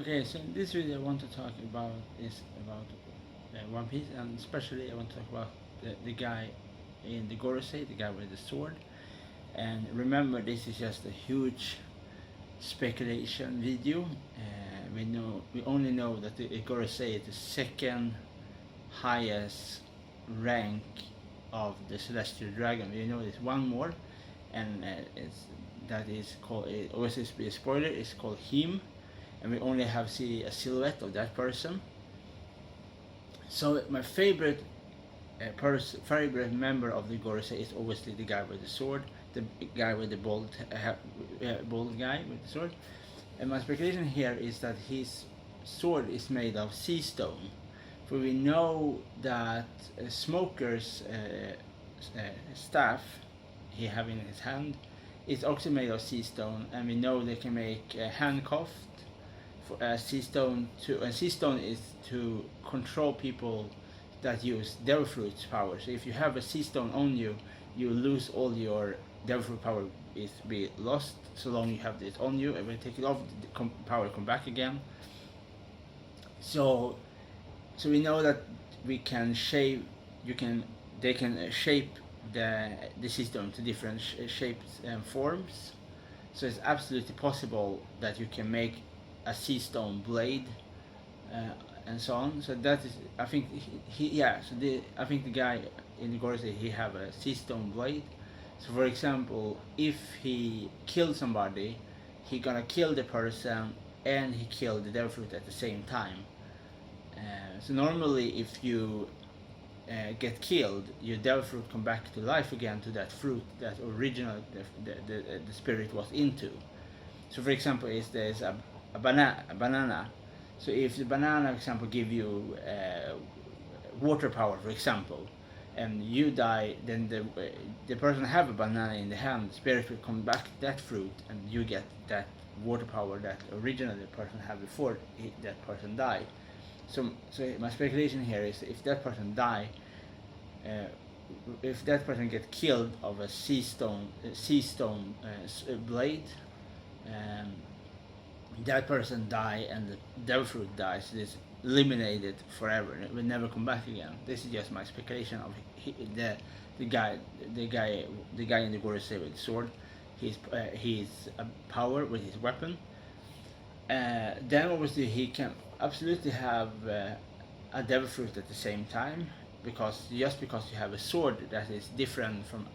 Okay, so in this video I want to talk about One Piece, and especially I want to talk about the guy in the gorosei, the guy with the sword. And remember, this is just a huge speculation video. We only know that the gorosei is the second highest rank of the celestial dragon. We know there's one more, and that is called. It always be a spoiler. It's called him, and we only have see a silhouette of that person. So my favorite favorite member of the gorosei is obviously the guy with the sword, the guy with the bald guy with the sword. And my speculation here is that his sword is made of sea stone. For we know that Smoker's staff he have in his hand is also made of sea stone, and we know they can make handcuffed for sea stone to, and sea stone is to control people that use devil fruit's power. So if you have a sea stone on you, you lose all your devil fruit power is be lost. So long you have this on you, and when you take it off, the power come back again. So we know that we can shape. They can shape the system to different shapes and forms. So it's absolutely possible that you can make a sea stone blade and so on. So that is, I think I think the guy in the gorosei he have a sea stone blade. So for example, if he kills somebody, he gonna kill the person and he killed the devil fruit at the same time. So normally if you get killed, your devil fruit come back to life again to that fruit that original the spirit was into. So for example, if there's a banana, so if the banana, for example, give you water power, for example, and you die, then the person have a banana in the hand, the spirit will come back to that fruit, and you get that water power that originally the person had before that person died. So my speculation here is if that person die, if that person get killed of a sea stone blade, that person die and the devil fruit dies. It's eliminated forever. It will never come back again. This is just my speculation of the guy in the gorosei with the sword. His power with his weapon. Then obviously he can absolutely have a devil fruit at the same time, because just because you have a sword that is different from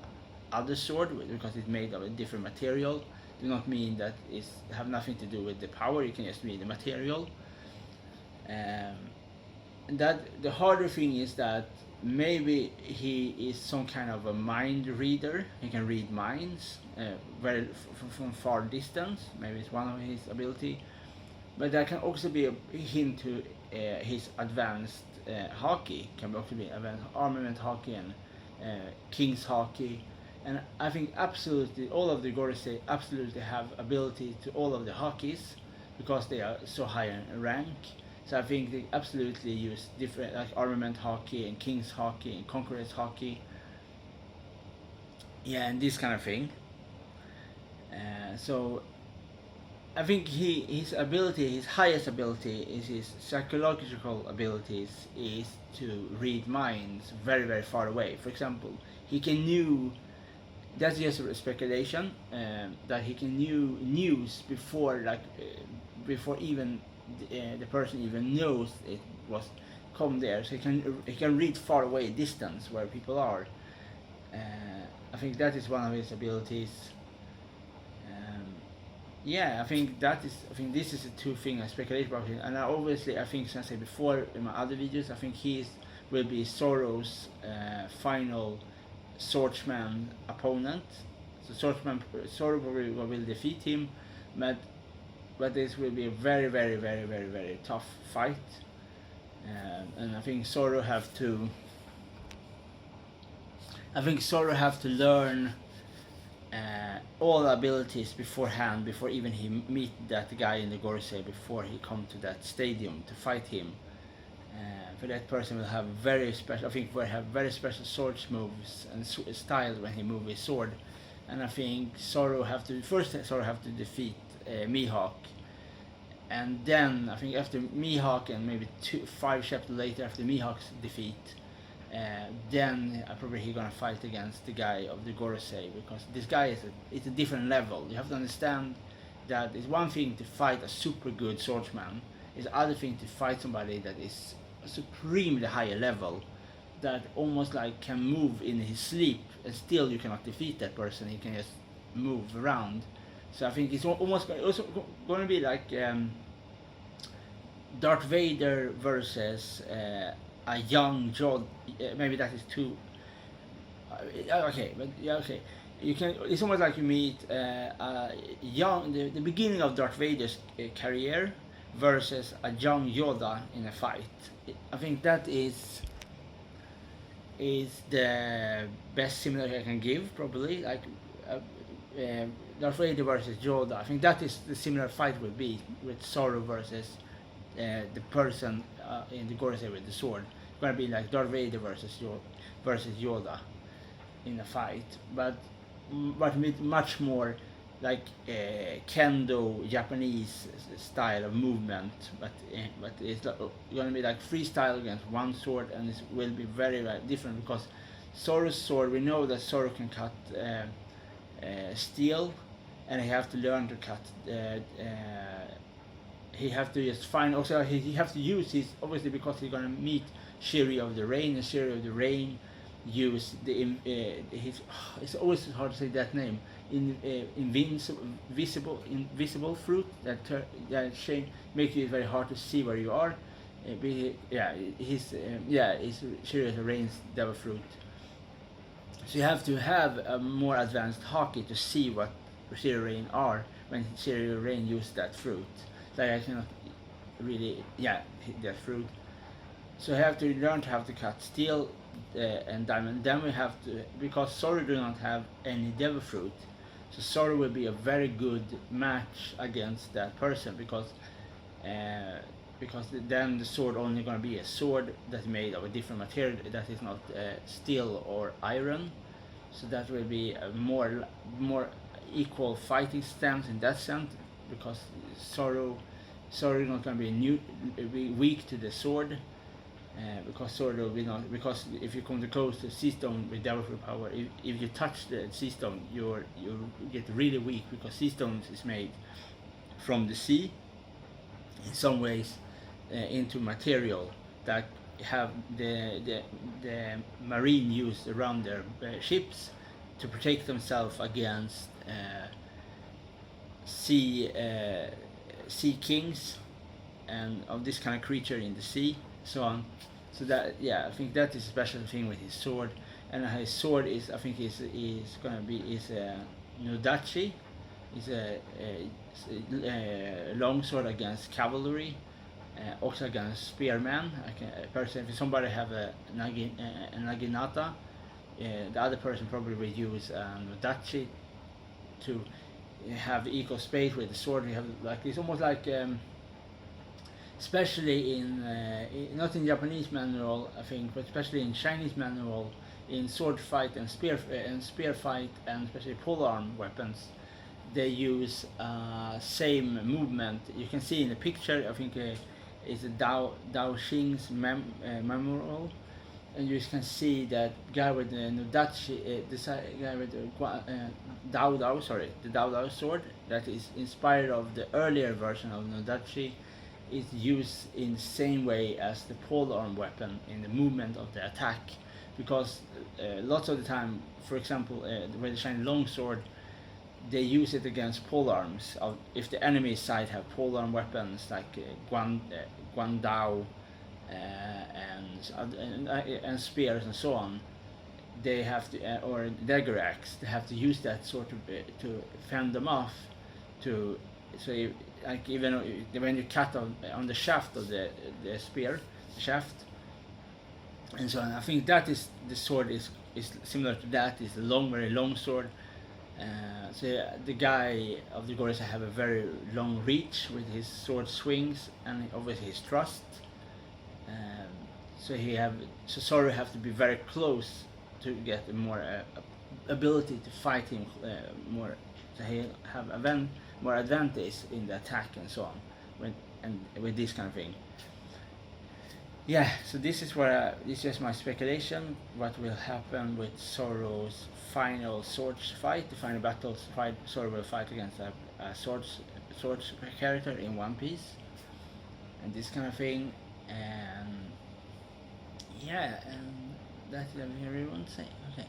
other sword because it's made of a different material, do not mean that it have nothing to do with the power. You can just read the material. And that the harder thing is that maybe he is some kind of a mind reader. He can read minds from far distance. Maybe it's one of his ability. But that can also be a hint to his advanced hockey. Can also be advanced armament hockey and king's hockey. And I think absolutely all of the gorosei absolutely have ability to all of the hockeys because they are so high in rank. So I think they absolutely use different, like armament hockey and king's hockey and conqueror's hockey. Yeah, and this kind of thing. So I think his ability, his highest ability is his psychological abilities is to read minds very, very far away. For example, he can know, that's just a speculation, that he can know news before before even the person even knows it was come there. So he can read far away distance where people are. I think that is one of his abilities. I think this is the two things I speculate about him. And obviously I think, as I said before in my other videos, I think will be Zoro's final swordsman opponent. So Zoro probably will defeat him, but this will be a very, very, very, very, very tough fight. And I think Zoro have to learn all abilities beforehand, before even he meet that guy in the gorosei, before he come to that stadium to fight him. For that person will have very special, I think will have very special swords moves and style when he moves his sword. And I think Zoro have to defeat Mihawk, and then I think after Mihawk and maybe 5 chapters later after Mihawk's defeat, then probably he's gonna fight against the guy of the gorosei, because this guy is a different level. You have to understand that it's one thing to fight a super good swordsman, it's other thing to fight somebody that is a supremely higher level, that almost like can move in his sleep, and still you cannot defeat that person. He can just move around. So I think it's almost also going to be like Darth Vader versus a young Yoda. Maybe that is too. Okay, but yeah, okay. You can. It's almost like you meet a young, the beginning of Darth Vader's career versus a young Yoda in a fight. I think that is the best similarity I can give, probably. Like Darth Vader versus Yoda. I think that is the similar fight will be with Zoro versus the person in the gorosei with the sword. It's gonna be like Darth Vader versus Yoda in a fight, but with much more like kendo Japanese style of movement. But it's gonna be like freestyle against one sword, and it will be very, very different, because Zoro's sword, we know that Zoro can cut steel, and he have to learn to cut. He have to just find. Also, he have to use his, obviously, because he's gonna meet Shiri of the Rain, and Shiri of the Rain use the his. It's always hard to say that name. Invisible fruit that makes it very hard to see where you are. His Shiri of the Rain's devil fruit. So you have to have a more advanced haki to see what Shiri Rain are when Shiri Rain use that fruit. Like I cannot really hit that fruit. So I have to learn to have to cut steel and diamond. Then we have to, because Zoro do not have any devil fruit, so Zoro will be a very good match against that person, because then the sword only gonna be a sword that's made of a different material that is not steel or iron. So that will be a more equal fighting stance in that sense, because Zoro is not gonna be weak to the sword. Because Zoro will not, because if you come too close to sea stone with devil fruit power, if you touch the sea stone, you get really weak, because sea stone is made from the sea in some ways into material that have the marine use around their ships to protect themselves against sea kings and of this kind of creature in the sea, so on. So that, I think that is a special thing with his sword. And his sword is, I think, is gonna be a Nodachi. Is a long sword against cavalry, also against spearmen. If somebody have a naginata, the other person probably will use a Nodachi to have equal space with the sword. You have, like, it's almost like especially in not in Japanese manual, I think, but especially in Chinese manual, in sword fight and spear fight, and especially polearm weapons, they use same movement. You can see in the picture, I think it's a Dao Xing's memorial, and you can see that guy with the Nodachi, this guy with the the Dao sword that is inspired of the earlier version of Nodachi, is used in the same way as the polearm weapon in the movement of the attack, because lots of the time, for example, with the Chinese longsword, they use it against polearms. If the enemy side have polearm weapons like Guandao and spears and so on, they have to, or dagger axe, they have to use that sort of to fend them off. Like even when you cut on the shaft of the spear shaft and so on. I think that is the sword is similar to that. It's a very long sword. So the guy of the gorosei have a very long reach with his sword swings, and obviously his thrust. So Zoro have to be very close to get a more ability to fight him more. So he have more advantage in the attack and so on. and with this kind of thing. Yeah, so this is where this is just my speculation. What will happen with Zoro's final swords fight, the final battle fight? Zoro will fight against a swords character in One Piece, and this kind of thing. And yeah, and that's everything I really want to say. Okay.